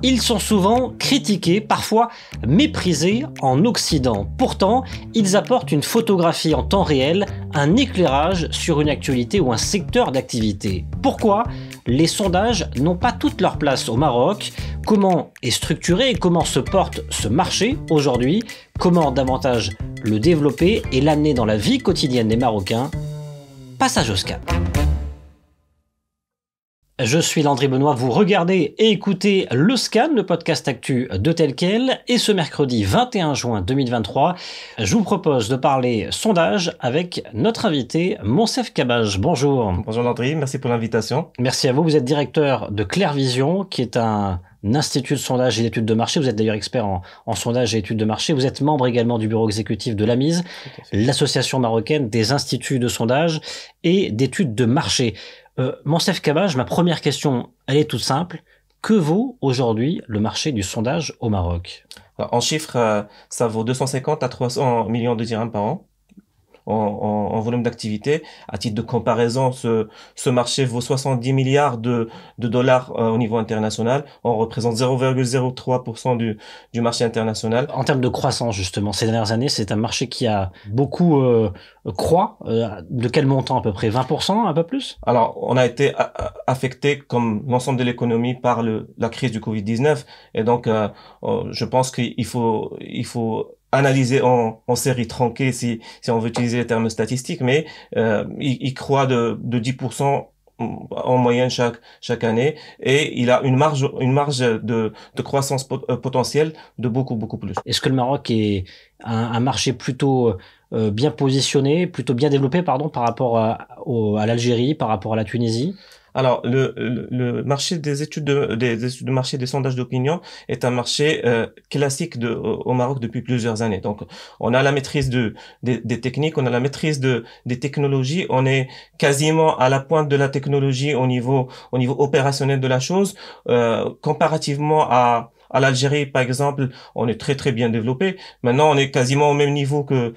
Ils sont souvent critiqués, parfois méprisés en Occident. Pourtant, ils apportent une photographie en temps réel, un éclairage sur une actualité ou un secteur d'activité. Pourquoi les sondages n'ont pas toute leur place au Maroc? Comment est structuré et comment se porte ce marché aujourd'hui? Comment davantage le développer et l'amener dans la vie quotidienne des Marocains? Passage au scan. Je suis Landry Benoît, vous regardez et écoutez le Scan, le podcast actu de Tel Quel, et ce mercredi 21 juin 2023, je vous propose de parler sondage avec notre invité Monsef Kabaj. Bonjour. Bonjour Landry, merci pour l'invitation. Merci à vous, vous êtes directeur de Clairvision, qui est un institut de sondage et d'études de marché. Vous êtes d'ailleurs expert en sondage et études de marché. Vous êtes membre également du bureau exécutif de l'AMISE, l'association marocaine des instituts de sondage et d'études de marché. Monsef Kabaj, ma première question, elle est toute simple. Que vaut aujourd'hui le marché du sondage au Maroc? En chiffres, ça vaut 250 à 300 millions de dirhams par an. En volume d'activité. À titre de comparaison, ce marché vaut 70 milliards de dollars au niveau international. On représente 0,03% du marché international. En termes de croissance, justement, ces dernières années, c'est un marché qui a beaucoup croît. De quel montant à peu près? 20%, un peu plus? Alors, on a été affecté, comme l'ensemble de l'économie, par la crise du Covid-19. Et donc, je pense qu'il faut analyser en série tronquée si on veut utiliser les termes statistiques, mais il croît de 10% en moyenne chaque année, et il a une marge de croissance potentielle de beaucoup plus. Est-ce que le Maroc est un marché plutôt bien positionné, plutôt bien développé, pardon, par rapport à l'Algérie, par rapport à la Tunisie? Alors, le marché des études de marché des sondages d'opinion est un marché classique au Maroc depuis plusieurs années. Donc, on a la maîtrise des techniques, on a la maîtrise des technologies, on est quasiment à la pointe de la technologie au niveau opérationnel de la chose, comparativement à l'Algérie, par exemple. On est très bien développé. Maintenant, on est quasiment au même niveau que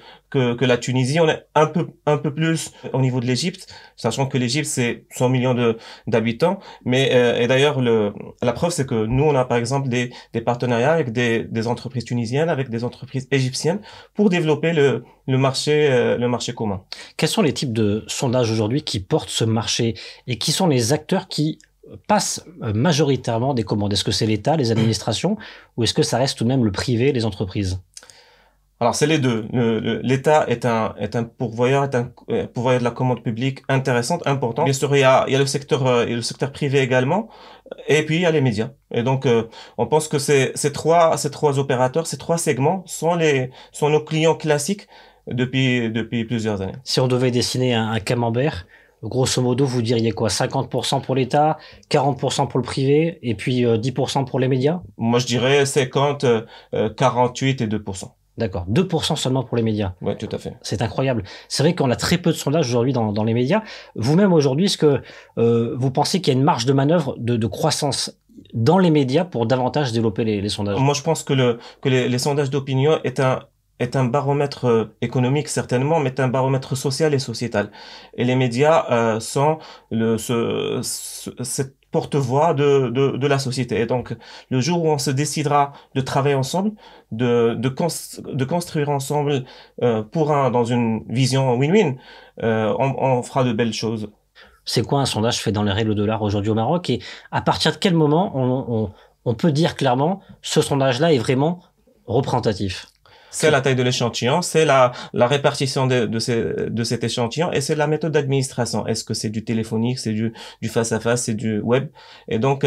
la Tunisie. On est un peu plus au niveau de l'Égypte, sachant que l'Égypte, c'est 100 millions d'habitants. Mais, et d'ailleurs, la preuve, c'est que nous, on a, par exemple, des partenariats avec des entreprises tunisiennes, avec des entreprises égyptiennes, pour développer le marché commun. Quels sont les types de sondages aujourd'hui qui portent ce marché, et qui sont les acteurs qui passent majoritairement des commandes? Est-ce que c'est l'État, les administrations, ou est-ce que ça reste tout de même le privé, les entreprises? Alors, c'est les deux. L'État est un pourvoyeur de la commande publique intéressante, important. Bien sûr, il y a le secteur privé également. Et puis, il y a les médias. Et donc, on pense que ces trois opérateurs, ces trois segments sont nos clients classiques depuis plusieurs années. Si on devait dessiner un camembert, grosso modo, vous diriez quoi? 50% pour l'État, 40% pour le privé, et puis 10% pour les médias? Moi, je dirais 50, 48 et 2%. D'accord. 2% seulement pour les médias. Oui, tout à fait. C'est incroyable. C'est vrai qu'on a très peu de sondages aujourd'hui dans les médias. Vous-même aujourd'hui, est-ce que vous pensez qu'il y a une marge de manœuvre de croissance dans les médias pour davantage développer les sondages? Moi, je pense que les sondages d'opinion est un baromètre économique, certainement, mais est un baromètre social et sociétal. Et les médias sont cette porte-voix de la société. Et donc, le jour où on se décidera de travailler ensemble, de construire ensemble dans une vision win-win, on fera de belles choses. C'est quoi un sondage fait dans les règles de l'art aujourd'hui au Maroc? Et à partir de quel moment on peut dire clairement ce sondage-là est vraiment représentatif? C'est la taille de l'échantillon, c'est la répartition de cet échantillon, et c'est la méthode d'administration. Est-ce que c'est du téléphonique, c'est du face-à-face, c'est du web? Et donc,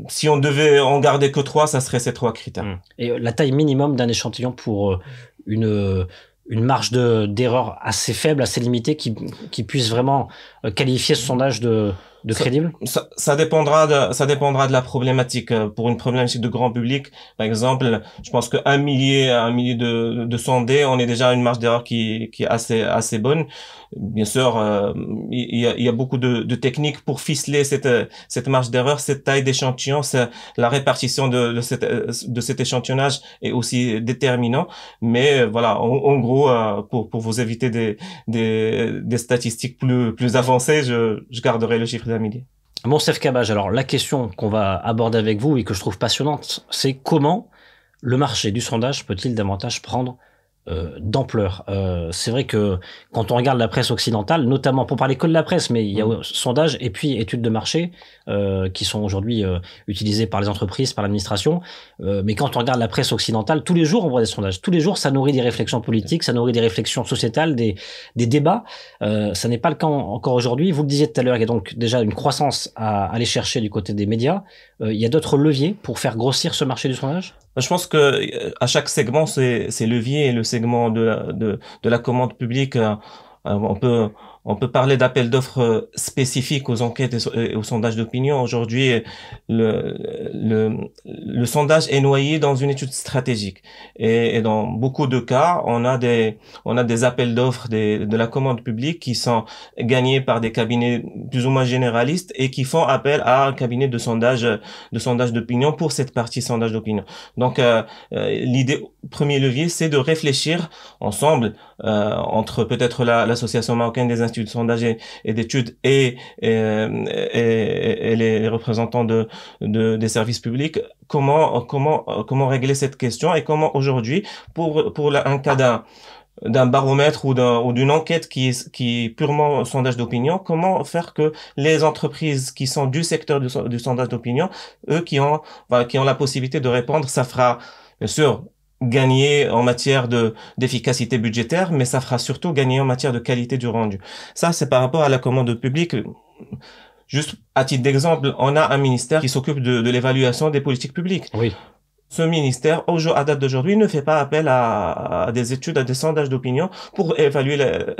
si on devait en garder que 3, ça serait ces 3 critères. Et la taille minimum d'un échantillon pour une marge d'erreur assez faible, assez limitée, qui puisse vraiment qualifier ce sondage de crédible? Ça dépendra de la problématique. Pour une problématique de grand public, par exemple, je pense qu'un millier de sondés, on est déjà à une marge d'erreur qui est assez bonne. Bien sûr, il y a beaucoup de techniques pour ficeler cette marge d'erreur, cette taille d'échantillon, la répartition de cet échantillonnage est aussi déterminant. Mais voilà, en gros, pour vous éviter des statistiques plus avancées, je garderai le chiffre d'un millier. Monsef Kabaj, alors la question qu'on va aborder avec vous et que je trouve passionnante, c'est comment le marché du sondage peut-il davantage prendre d'ampleur. C'est vrai que quand on regarde la presse occidentale, notamment pour parler que de la presse, mais il y a sondage et puis études de marché qui sont aujourd'hui utilisées par les entreprises, par l'administration. Mais quand on regarde la presse occidentale, tous les jours on voit des sondages. Tous les jours, ça nourrit des réflexions politiques, ça nourrit des réflexions sociétales, des débats. Ça n'est pas le cas encore aujourd'hui. Vous le disiez tout à l'heure, il y a donc déjà une croissance à aller chercher du côté des médias. Il y a d'autres leviers pour faire grossir ce marché du sondage? Je pense que à chaque segment, c'est leviers, et le segment de la commande publique, on peut parler d'appels d'offres spécifiques aux enquêtes et aux sondages d'opinion. Aujourd'hui, le sondage est noyé dans une étude stratégique. Et dans beaucoup de cas, on a des appels d'offres de la commande publique qui sont gagnés par des cabinets plus ou moins généralistes et qui font appel à un cabinet de sondage d'opinion pour cette partie sondage d'opinion. Donc, l'idée, premier levier, c'est de réfléchir ensemble, entre peut-être l'association marocaine des instituts de sondage et d'études et les représentants des services publics, comment régler cette question, et comment aujourd'hui, pour un cas d'un baromètre ou d'une enquête qui est purement sondage d'opinion, comment faire que les entreprises qui sont du secteur du sondage d'opinion, eux qui ont la possibilité de répondre, ça fera bien sûr gagner en matière d'efficacité budgétaire, mais ça fera surtout gagner en matière de qualité du rendu. Ça, c'est par rapport à la commande publique. Juste à titre d'exemple, on a un ministère qui s'occupe de l'évaluation des politiques publiques. Oui. Ce ministère, à date d'aujourd'hui, ne fait pas appel à des études, à des sondages d'opinion pour évaluer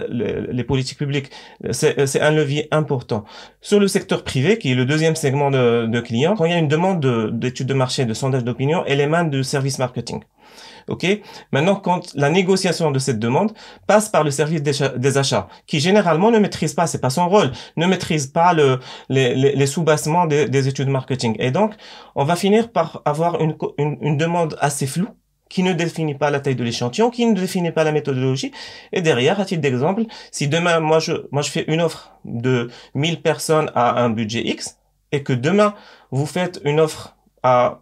les politiques publiques. C'est un levier important. Sur le secteur privé, qui est le deuxième segment de clients, quand il y a une demande d'études de marché, de sondage d'opinion, elle émane du service marketing. OK? Maintenant, quand la négociation de cette demande passe par le service des achats, qui généralement ne maîtrise pas, c'est pas son rôle, ne maîtrise pas les sous-bassements des études marketing. Et donc, on va finir par avoir une demande assez floue, qui ne définit pas la taille de l'échantillon, qui ne définit pas la méthodologie. Et derrière, à titre d'exemple, si demain, moi je fais une offre de 1000 personnes à un budget X, et que demain, vous faites une offre à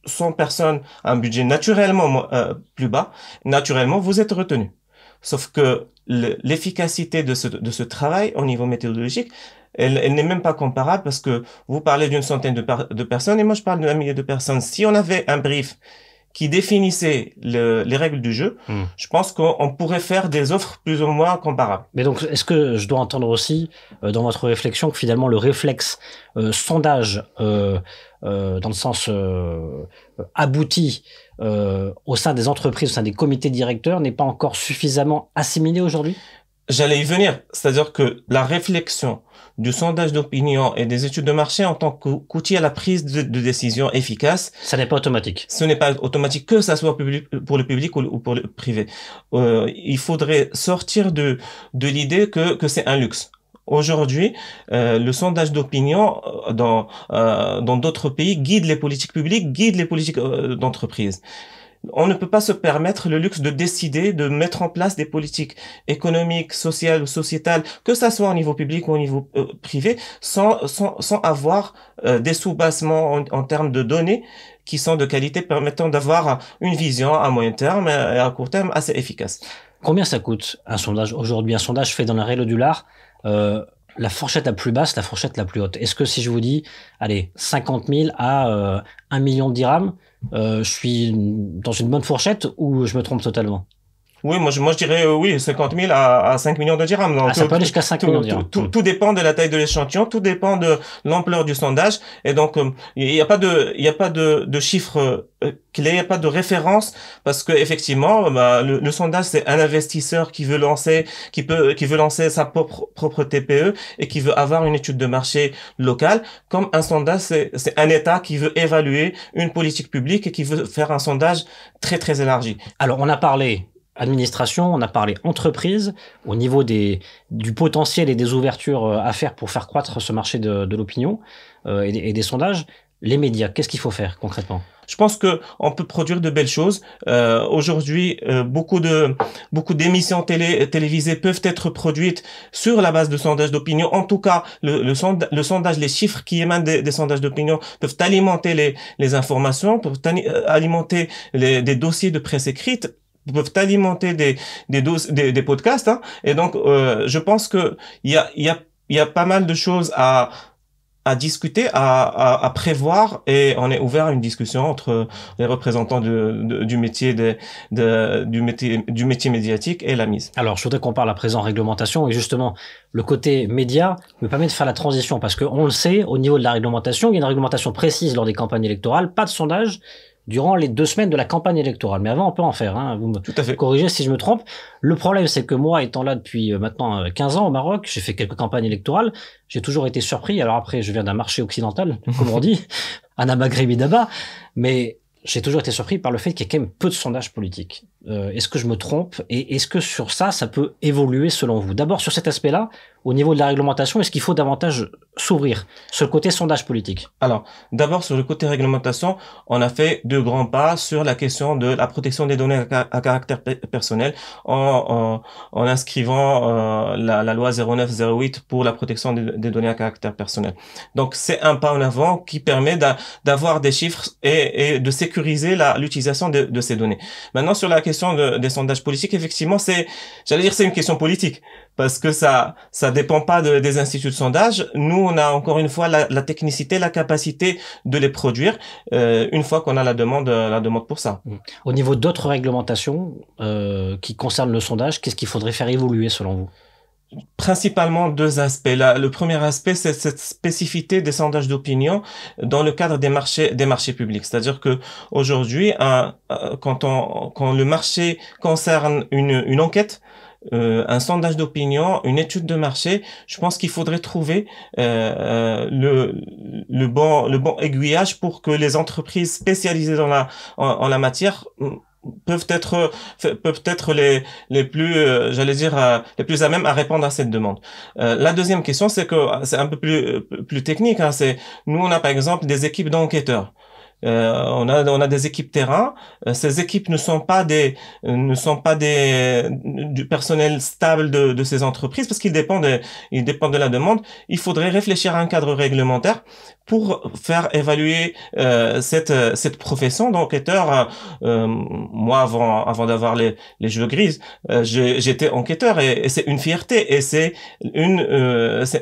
100 personnes à un budget naturellement plus bas, naturellement, vous êtes retenu. Sauf que l'efficacité de ce travail au niveau méthodologique, elle n'est même pas comparable, parce que vous parlez d'une centaine de personnes et moi je parle d'un millier de personnes. Si on avait un brief qui définissait les règles du jeu, je pense qu'on pourrait faire des offres plus ou moins comparables. Mais donc, est-ce que je dois entendre aussi, dans votre réflexion, que finalement le réflexe sondage, dans le sens abouti, au sein des entreprises, au sein des comités directeurs, n'est pas encore suffisamment assimilé aujourd'hui? J'allais y venir. C'est-à-dire que la réflexion du sondage d'opinion et des études de marché en tant qu'outil à la prise de décision efficace, ça n'est pas automatique. Ce n'est pas automatique, que ça soit pour le public ou pour le privé. Il faudrait sortir de l'idée que c'est un luxe. Aujourd'hui, le sondage d'opinion dans d'autres pays guide les politiques publiques, guide les politiques d'entreprise. On ne peut pas se permettre le luxe de décider de mettre en place des politiques économiques, sociales ou sociétales, que ça soit au niveau public ou au niveau privé, sans avoir des sous-bassements en termes de données qui sont de qualité, permettant d'avoir une vision à moyen terme et à court terme assez efficace. Combien ça coûte un sondage aujourd'hui? Un sondage fait dans la règle du lard, la fourchette la plus basse, la fourchette la plus haute. Est-ce que si je vous dis, allez, 50 000 à 1 million de dirhams, je suis dans une bonne fourchette ou je me trompe totalement? Oui, moi je dirais oui, 50 000 à 5 millions de dirhams. Donc, ça peut aller jusqu'à 5 millions de dirhams. Tout dépend de la taille de l'échantillon, tout dépend de l'ampleur du sondage. Et donc, il n'y a pas de chiffre clé, il n'y a pas de référence, parce que effectivement, le sondage, c'est un investisseur qui veut lancer sa propre TPE et qui veut avoir une étude de marché locale. Comme un sondage, c'est un État qui veut évaluer une politique publique et qui veut faire un sondage très très élargi. Alors, on a parlé administration, on a parlé entreprise, au niveau du potentiel et des ouvertures à faire pour faire croître ce marché de l'opinion et des sondages. les médias, qu'est-ce qu'il faut faire concrètement? Je pense que on peut produire de belles choses. Aujourd'hui, beaucoup d'émissions télévisées peuvent être produites sur la base de sondages d'opinion. En tout cas, le sondage, les chiffres qui émanent des sondages d'opinion peuvent alimenter les informations, peuvent alimenter des dossiers de presse écrite, peuvent alimenter des podcasts. Hein. Et donc, je pense que il y a pas mal de choses à discuter, à prévoir, et on est ouvert à une discussion entre les représentants du métier du métier médiatique et la mise. Alors, je voudrais qu'on parle à présent réglementation, et justement, le côté média me permet de faire la transition, parce que on le sait, au niveau de la réglementation, il y a une réglementation précise lors des campagnes électorales, pas de sondage durant les 2 semaines de la campagne électorale. Mais avant, on peut en faire, hein. Vous me Tout à fait. corrigez si je me trompe. Le problème, c'est que moi, étant là depuis maintenant 15 ans au Maroc, j'ai fait quelques campagnes électorales, j'ai toujours été surpris. Alors après, je viens d'un marché occidental, comme on dit, Anna Maghrebi Daba, mais j'ai toujours été surpris par le fait qu'il y ait quand même peu de sondages politiques. Est-ce que je me trompe? Et est-ce que sur ça peut évoluer selon vous? D'abord, sur cet aspect-là, au niveau de la réglementation, est-ce qu'il faut davantage s'ouvrir sur le côté sondage politique? Alors, d'abord, sur le côté réglementation, on a fait 2 grands pas sur la question de la protection des données à caractère personnel en inscrivant la loi 0908 pour la protection des données à caractère personnel. Donc, c'est un pas en avant qui permet d'avoir des chiffres et de sécuriser l'utilisation de ces données. Maintenant, sur la question des sondages politiques, effectivement, c'est une question politique, parce que ça dépend pas des instituts de sondage. Nous, on a encore une fois la technicité, la capacité de les produire une fois qu'on a la demande pour ça. Au niveau d'autres réglementations qui concernent le sondage, qu'est-ce qu'il faudrait faire évoluer selon vous? Principalement 2 aspects. Le premier aspect, c'est cette spécificité des sondages d'opinion dans le cadre des marchés publics. C'est-à-dire que aujourd'hui, quand le marché concerne une enquête, un sondage d'opinion, une étude de marché, je pense qu'il faudrait trouver le bon aiguillage pour que les entreprises spécialisées en la matière peuvent être les plus les plus à même à répondre à cette demande. La deuxième question, c'est que c'est un peu plus technique, hein, nous on a par exemple des équipes d'enquêteurs. On a des équipes terrain. Ces équipes ne sont pas du personnel stable de ces entreprises, parce qu'ils dépendent de la demande. Il faudrait réfléchir à un cadre réglementaire pour faire évaluer cette profession d'enquêteur. Moi, avant d'avoir les jeux grises, j'étais enquêteur, et c'est une fierté, et c'est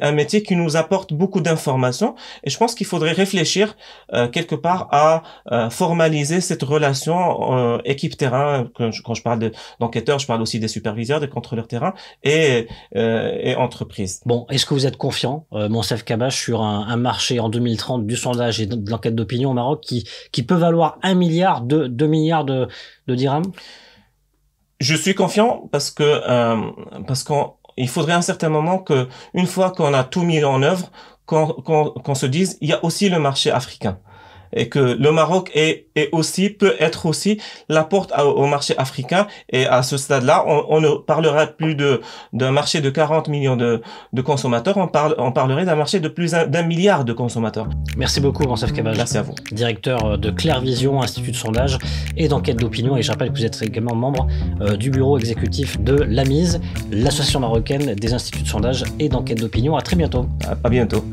un métier qui nous apporte beaucoup d'informations, et je pense qu'il faudrait réfléchir quelque part à formaliser cette relation équipe terrain. Quand je parle d'enquêteurs, je parle aussi des superviseurs, des contrôleurs terrain et entreprises. Bon, est-ce que vous êtes confiant, Monsef Kabache, sur un marché en 2030 du sondage et de l'enquête d'opinion au Maroc qui peut valoir 1 milliard, 2 milliards de dirhams? Je suis confiant parce qu'il faudrait à un certain moment que, une fois qu'on a tout mis en œuvre, qu'on se dise, il y a aussi le marché africain. Et que le Maroc peut être aussi la porte au marché africain. Et à ce stade-là, on ne parlera plus d'un marché de 40 millions de consommateurs, on parlerait d'un marché de plus d'1 milliard de consommateurs. Merci beaucoup, Monsef Kabache. Merci à vous. Directeur de Clair Vision, institut de sondage et d'enquête d'opinion. Et je rappelle que vous êtes également membre du bureau exécutif de l'AMIS, l'association marocaine des instituts de sondage et d'enquête d'opinion. À très bientôt. À bientôt.